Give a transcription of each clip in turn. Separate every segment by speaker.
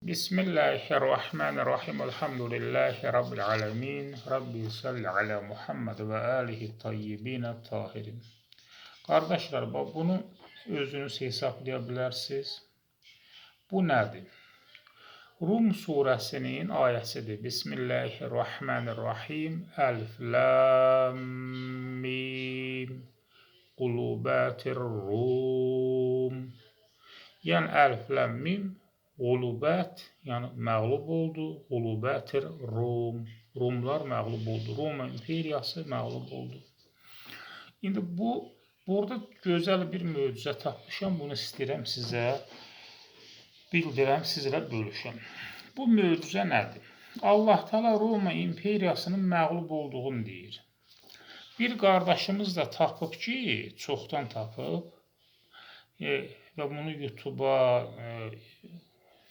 Speaker 1: Bismillahirrahmanirrahim. Elhamdülillahi Rabbil alemin. Rabbi salli ala Muhammed və alihi tayyibinə tahirin. Qardaşlar, bunu özünüz hesablaya bilərsiniz. Bu nədir? Rum surəsinin ayəsidir. Bismillahirrahmanirrahim. Elf, lam, mim. Qulubətir rum. Yəni, elf, lam, mim. Qulubət, yəni məğlub oldu. Qulubətir rum. Rumlar məğlub oldu. Roma imperiyası məğlub oldu. İndi burada gözəl bir möcüzə tapmışam. Bunu istəyirəm sizə bildirəm, sizlə bölüşəm. Bu möcüzə nədir? Allah Teala Roma imperiyasının məğlub olduğunu deyir. Bir qardaşımız da tapıb ki, çoxdan tapıb və bunu YouTube-a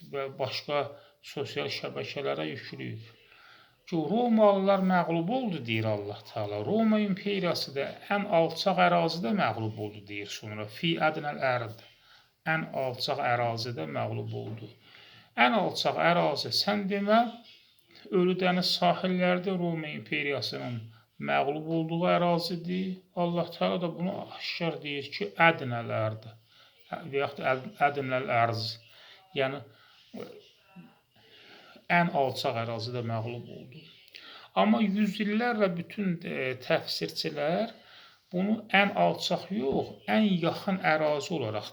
Speaker 1: və başqa sosial şəbəkələrə yükləyib. Ki, Romalılar məğlub oldu, deyir Allah Teala. Roma imperiyası da ən alçaq ərazidə məğlub oldu, deyir sonra. Fi ədnəl ərd. Ən alçaq ərazidə məğlub oldu. Ən alçaq ərazi, sən demə, Ölü dəniz sahillərdə Roma imperiyasının məğlub olduğu ərazidir. Allah Teala da bunu aşkar deyir ki, ədnəl ərd. Və yaxud ədnəl ərz. Yəni, ən alçaq ərazidə məğlub oldu. Amma yüzillərlə bütün təfsirçilər bunu ən alçaq yox, ən yaxın ərazi olaraq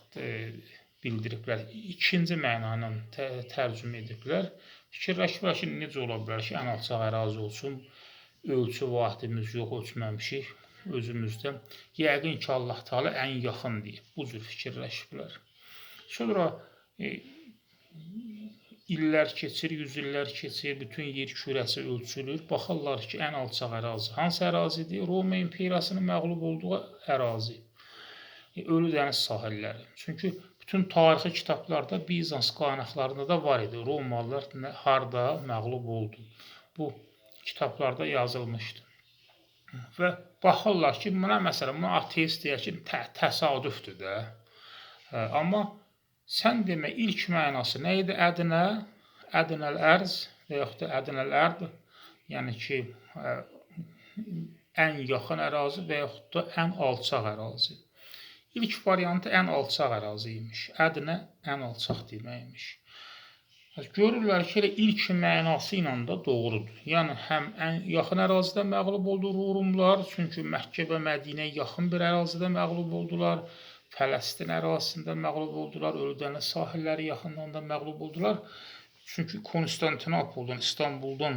Speaker 1: bildiriblər. İkinci mənanı tərcümə ediblər. Fikirləşiblər ki, necə ola bilər ki, ən alçaq ərazi olsun, ölçü vahdimiz yox, ölçməmişik özümüzdə. Yəqin ki, Allah Teala ən yaxın deyib. Bu cür fikirləşiblər. Sonra illər keçir, yüzillər keçir, bütün yer kürəsi ölçülür. Baxırlar ki, ən alçaq ərazi hansı ərazidir? Roma imperiyasının məğlub olduğu ərazi. Ölü dəniz sahilləri. Çünki bütün tarixi kitablarda, Bizans qaynaqlarında da var idi. Romalılar harda məğlub oldu. Bu kitablarda yazılmışdı. Və baxırlar ki, buna məsələn, buna ateist deyək ki, təsadüfdür də. Amma sən demə, ilk mənası nə idi ədnə? Ədnəl ərz və yaxud da ədnəl ərd, yəni ki, ən yaxın ərazi və yaxud da ən alçaq ərazi. İlk variantı ən alçaq ərazi imiş. Ədnə ən alçaq deməkmiş. Görürlər ki, ilk mənası ilə də doğrudur. Yəni, həm ən yaxın ərazidə məğlub oldu Rumlar, çünki Məkkə və Mədinə yaxın bir ərazidə məğlub oldular. Fələstin ərazisində məğlub oldular, Ölü dəniz sahilləri yaxından da məğlub oldular. Çünki Konstantinopoldan, İstanbuldan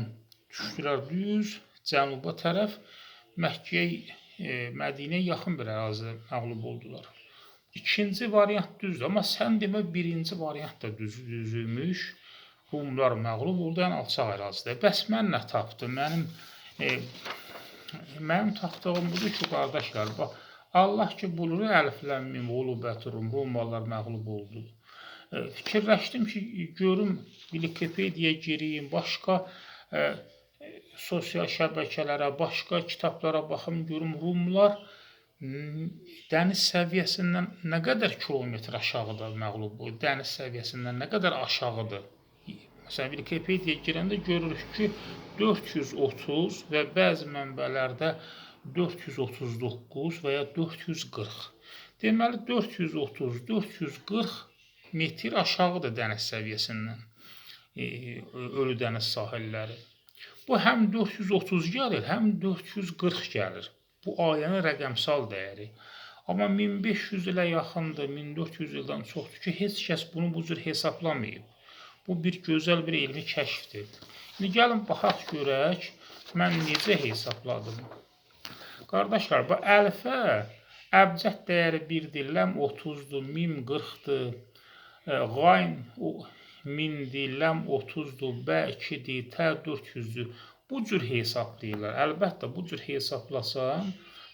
Speaker 1: düşdülər düz, cənuba tərəf, Məkkəyə, Mədinəyə yaxın bir ərazidə məğlub oldular. İkinci variant düzdür, amma sən demə, birinci variant da düzüymüş. Rumlar məğlub oldu, ən alçaq ərazidə. Bəs mən nə tapdım? Mənim tapdığım budur ki, qardaşlar, bax, Allah ki, bulur əliflənmim, qulubətir rum, Romalılar məğlub oldu. Fikirləşdim ki, görüm, Wikipedia gireyim, başqa sosial şəbəkələrə, başqa kitablara baxım, görüm, Rumlar dəniz səviyyəsindən nə qədər kilometr aşağıda məğlub oldu, dəniz səviyyəsindən nə qədər aşağıdır. Məsələn, Wikipedia girəndə görürük ki, 430 və bəzi mənbələrdə 439 və ya 440. Deməli, 430-440 metr aşağıdır dəniz səviyyəsindən Ölü dəniz sahilləri. Bu həm 430 gəlir, həm 440 gəlir. Bu ayənin rəqəmsal dəyəri. Amma 1500 ilə yaxındır, 1400 ildən çoxdur ki, heç kəs bunu bu cür hesablamayıb. Bu bir gözəl bir elmi kəşfdir. İndi gəlin, baxaq görək, mən necə hesabladım. Qardaşlar, bu əlifə əbcəd dəyəri 1-dir, ləm 30-dur, mim 40-dır, qayn 1000-dir, ləm 30-dur, bə 2-dir, tə 400-dür. Bu cür hesablayırlar. Əlbəttə, bu cür hesablasan,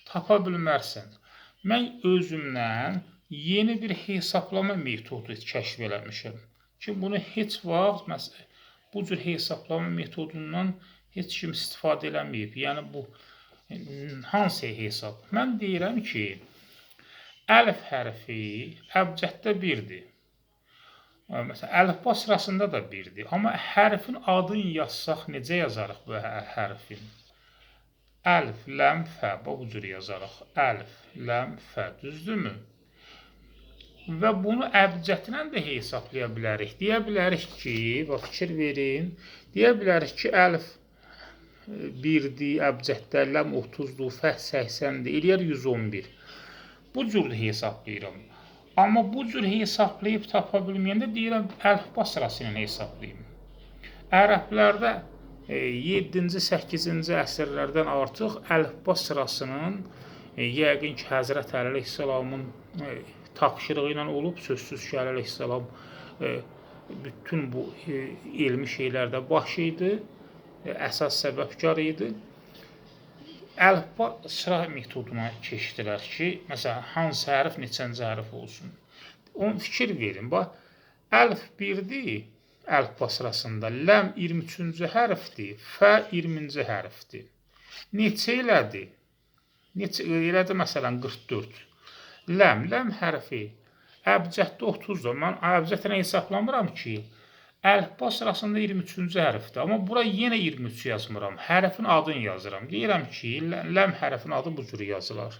Speaker 1: tapa bilmərsən. Mən özümdən yeni bir hesablama metodu kəşf eləmişəm. Ki, bunu heç vaxt, bu cür hesablama metodundan heç kim istifadə eləməyib. Yəni, bu hansı hesab? Mən deyirəm ki, əlif hərfi əbcəddə 1-dir. Məsələn, əlifba sırasında da 1-dir. Amma hərfin adını yazsaq necə yazarıq bu hərfin? Əlif, ləm, fə. Bu cür yazarıq. Əlif, ləm, fə. Düzdürmü? Və bunu əbcədlə də hesablaya bilərik. Deyə bilərik ki, fikir verin. Deyə bilərik ki, əlif 1-dir, əbcəddə, ləm 30-dur, fə 80-dir, eləyər 111. Bu cür hesablayıram. Amma bu cür hesablayıb tapa bilməyəndə deyirəm, əlifba sırası ilə hesablayayım. Ərəblərdə 7-ci, 8-ci əsrlərdən artıq əlifba sırasının yəqin ki, Həzrət Əli əleyhissalamın tapşırığı ilə olub, sözsüz ki, Əli əleyhissalam bütün bu elmi şeylərdə baş idi, əsas səbəbkar idi. Əlifba sıra metoduna keçdilər ki, məsələn, hansı hərf neçənci hərf olsun. Onu fikir verin, bax, əlif 1-dir, əlifba sırasında, ləm 23-cü hərfdir, fə 20-ci hərfdir. Neçə elədi? Elədi, məsələn, 44. Ləm hərfi əbcəddə 30-dur. Mən əbcədlə hesablamıram ki, əlifba sırasında 23-cü hərfdir. Amma bura yenə 23 yazmıram. Hərfin adını yazıram. Deyirəm ki, ləm hərfin adı bu cür yazılar.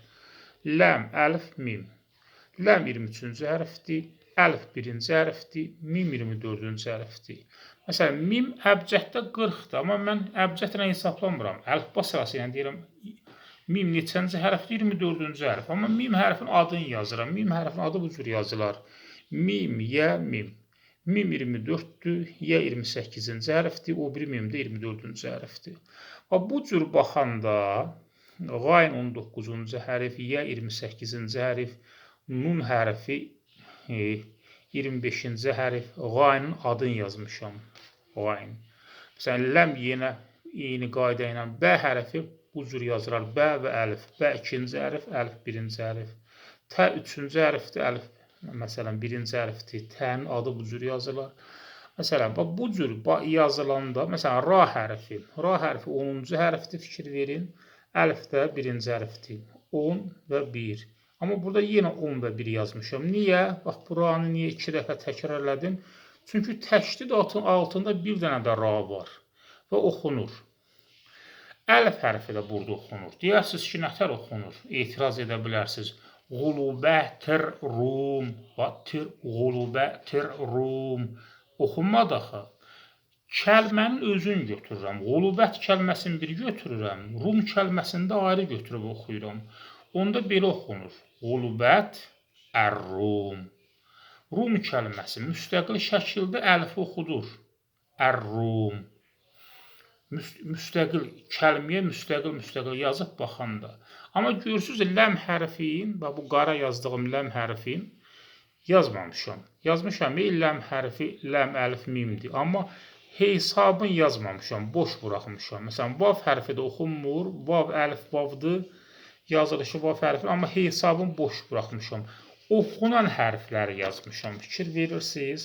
Speaker 1: Ləm, əlif, mim. Ləm 23-cü hərfdir. Əlif 1-ci hərfdir. Mim 24-cü hərfdir. Məsələn, mim əbcəddə 40-dır. Amma mən əbcədlə hesablamıram. Əlifba sırası ilə deyirəm, mim neçənci hərfdir? 24-cü hərf. Amma mim hərfin adını yazıram. Mim hərfin adı bu cür yazılar. Mim, yə, mim. Mim 24-dür, yə 28-ci hərfdir, o biri mim də 24-cü hərfdir. Bu cür baxanda, qayn 19-cu hərf, yə 28-ci hərf, nun hərfi 25-ci hərf, qaynın adını yazmışam. Qayn. Məsələn, ləm yenə eyni qayda ilə bə hərfi bu cür yazılar. Bə və əlif. Bə 2-ci hərf, əlif 1-ci hərf. Tə 3-cü hərfdir, əlif. Məsələn, 1-ci hərfdir, tənin adı bu cür yazılır. Məsələn, bu cür yazılanda, məsələn, ra hərfi 10-cu hərfdir, fikir verin. Əlif də 1-ci hərfdir, 10 və 1. Amma burada yenə 10 və 1 yazmışam. Niyə? Bax, bu ra-nı niyə 2 dəfə təkrar elədim? Çünki təşdid altında bir dənə də ra var və oxunur. Əlif hərfi də burada oxunur. Deyərsiniz ki, nətər oxunur? Etiraz edə bilərsiniz. Qulubətir Rum, Qulubətir Rum oxunmadı axı. Kəlmənin özünü götürürəm. Qulubət kəlməsini bir götürürəm. Rum kəlməsini də ayrı götürüb oxuyuram. Onda belə oxunur. Qulubət Ər-Rum. Rum kəlməsi müstəqil şəkildə əlifi oxudur. Ər-Rum. Müstəqil kəlməyə müstəqil yazıb baxanda. Amma görürsünüz, ləm hərfin, bu qara yazdığım ləm hərfin yazmamışam. Yazmışam, ləm hərfi, ləm, əlif, mimdir. Amma hesabını yazmamışam, boş buraxmışam. Məsələn, vav hərfi də oxunmur, vav, əlif, vavdır, yazılışı vav hərfi, amma hesabını boş buraxmışam. Oxunan hərfləri yazmışam, fikir verirsiniz.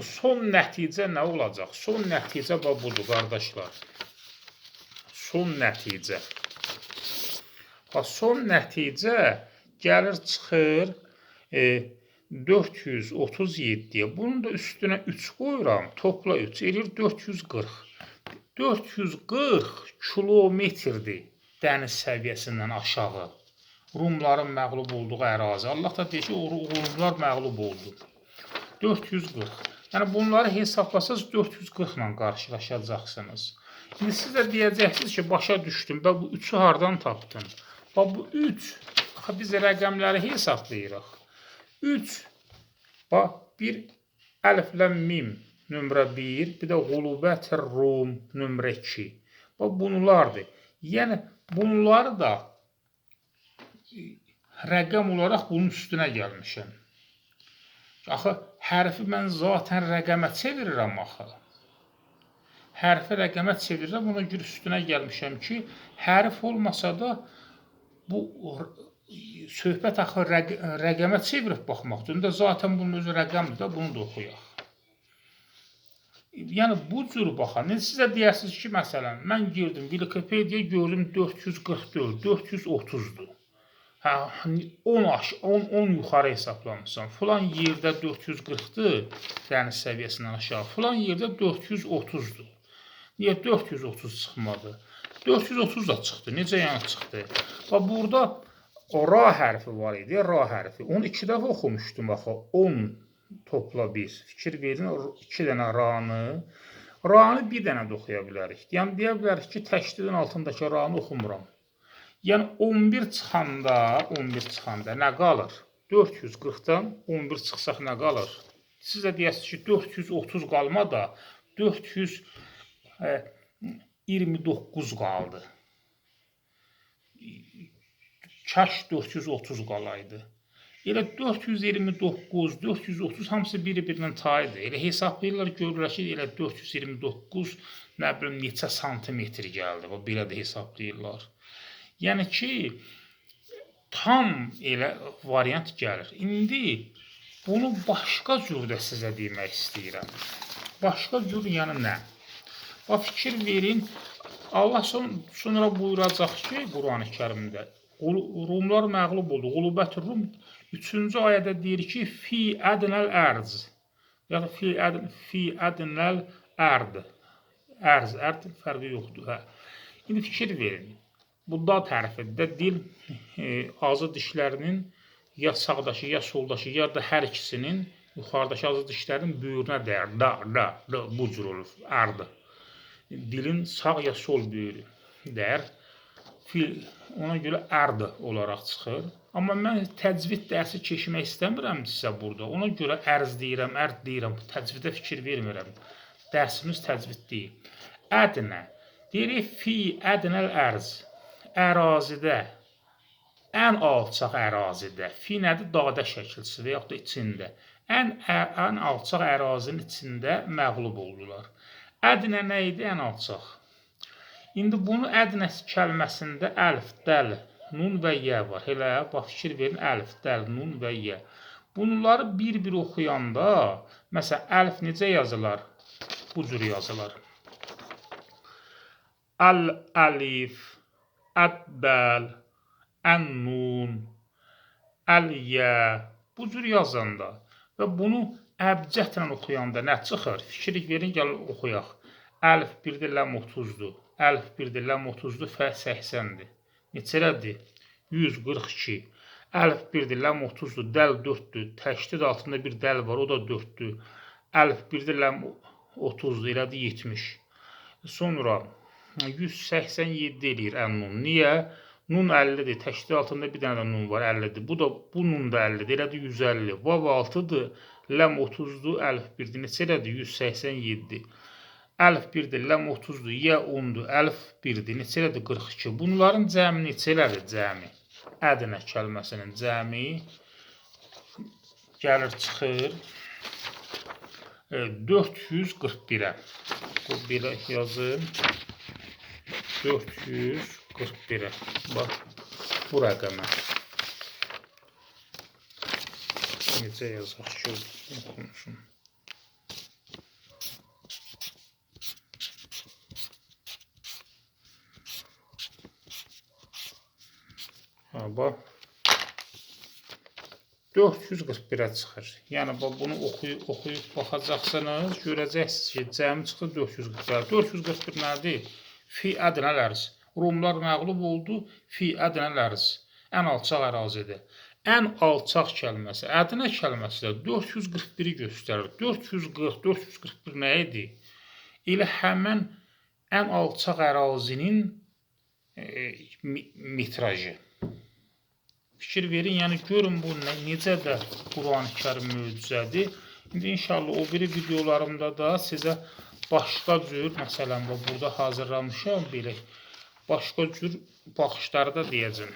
Speaker 1: Son nəticə nə olacaq? Son nəticə budur, qardaşlar. Son nəticə. Son nəticə gəlir, çıxır 437-yə. Bunun da üstünə 3 qoyuram, topla 3, eləyir 440. 440 kilometrdir dəniz səviyyəsindən aşağı. Rumların məğlub olduğu ərazi. Allah da deyir ki, Rumlar məğlub oldu. 440. Yəni, bunları hesablasaz 440 ilə qarşılaşacaqsınız. İndi siz də deyəcəksiniz ki, başa düşdüm, bu 3-ü hardan tapdın? Bu 3, biz rəqəmləri hesablayırıq. 3, bir əlifləm mim nömrə 1, bir də Qulubət Rum nömrə 2. Bunlardır. Yəni, bunları da rəqəm olaraq bunun üstünə gəlmişəm. Axı, hərfi mən zaten rəqəmə çevirirəm axı. Hərfi rəqəmə çevirirəm, ona görə üstünə gəlmişəm ki, hərf olmasa da bu söhbət axı rəqəmə çevirib baxmaqdır. İndi zaten bunun özü rəqəmdir də, bunu da oxuyaq. Yəni, bu cür baxan, sizə deyəsiniz ki, məsələn, mən girdim Wikipedia, gördüm 444, 430-dur. 10 yuxarı hesablamışsan, filan yerdə 440-dır dəniz səviyyəsindən aşağı, filan yerdə 430-dur. Niyə 430 çıxmadı? 430 da çıxdı. Necə yəni çıxdı? Bax, burada ra hərfi var idi, ra hərfi. Onu 2 dəfə oxumuşdum axı. 10 topla 1. Fikir verin, 2 dənə ranı. Ranı bir dənə də oxuya bilərik. Yəni, deyə bilərik ki, təşdidin altındakı ranı oxumuram. Yəni, 11 çıxanda nə qalır? 440-dan 11 çıxsaq nə qalır? Siz də deyəsiniz ki, 430 qalma da 429 qaldı. Kaş 430 qalaydı. Elə 429, 430 hamısı bir-birinin tayıdır. Elə hesablayırlar, görürlər ki, elə 429 nə bilim neçə santimetr gəldi. Belə də hesablayırlar. Yəni ki, tam elə variant gəlir. İndi bunu başqa cür də sizə demək istəyirəm. Başqa cür yəni nə? Bax, fikir verin. Allah sonra buyuracaq ki, Quran-ı Kərimdə Rumlar məğlub oldu. Qulubət Rum 3-cü ayədə deyir ki, fi ədnəl ərz. Ya da fi ədnəl ərd. Ərd fərqi yoxdur. İndi fikir verin. Bu dad hərfində dil azı dişlərinin ya sağdakı, ya soldakı, ya da hər ikisinin yuxarıdakı azı dişlərinin böyrünə dəyər. Da, bu cür olur. Ərd. Dilin sağ ya sol böyrü dəyər. Ona görə ərd olaraq çıxır. Amma mən təcvid dərsi keçmək istəmirəm sizə burada. Ona görə ərz deyirəm, ərd deyirəm. Təcvidə fikir vermirəm. Dərsimiz təcvid deyil. Ədnə. Deyirik, fi ədnəl ərz. Ərazidə, ən alçaq ərazidə. Fi nədir? Dadə şəkilçisi və yaxud da içində. Ən alçaq ərazinin içində məğlub oldular. Ədnə nə idi? Ən alçaq. İndi bunu ədnə kəlməsində əlf, dəl, nun və yə var. Elə, bax, fikir verin, əlf, dəl, nun və yə. Bunları bir-bir oxuyanda, məsələn, əlf necə yazılar? Bu cür yazılar. Əl-əlif, əd-dəl, ən-nun, əl-yə. Bu cür yazanda və bunu əbcətlə oxuyanda nə çıxır? Fikir verin, gəlin oxuyaq. Əlif 1-dir, ləm 30-dur. Əlif 1-dir, ləm 30-dur, fə 80-dir. Neçələdir? 142. Əlif 1-dir, ləm 30-dur, dəl 4-dür. Təşdid altında bir dəl var, o da 4-dür. Əlif 1-dir, ləm 30-dur, elədir 70. Sonra 187 eləyir ən-nun. Niyə? Nun 50-dir, təşdid altında bir dənə də nun var, 50-dir. Bu nun da 50-dir, elədir 150. Vav 6-dır, ləm 30-dur, əlif 1-dir. Neçə elədir? 187. Əlif 1-dir, ləm 30-dur, yə 10-dur, əlif 1-dir. Neçə elədir? 42. Bunların cəmi neçə elədir? Cəmi. Ədnə kəlməsinin cəmi gəlir, çıxır 441-ə. Belə yazın. 441-ə. Bax, bu rəqəmə. Necə yazaq ki, oxunsun. Bax, 441-ə çıxır. Yəni, bunu oxuyub baxacaqsınız, görəcəksiniz ki, cəmi çıxır 441. 441 nədir? Fi ədnəl ərz. Rumlar məğlub oldu, fi ədnəl ərz. Ən alçaq ərazidir. Ən alçaq kəlməsi, ədnə kəlməsi də 441-i göstərir. 440, 441 nə idi? Elə həmən ən alçaq ərazinin metrajı. Fikir verin, yəni görün bu necə də Quran-ı Kərim möcüzədir. İndi inşallah o biri videolarımda da sizə başqa cür, məsələn, burada hazırlamışam belə, başqa cür baxışları da deyəcəm.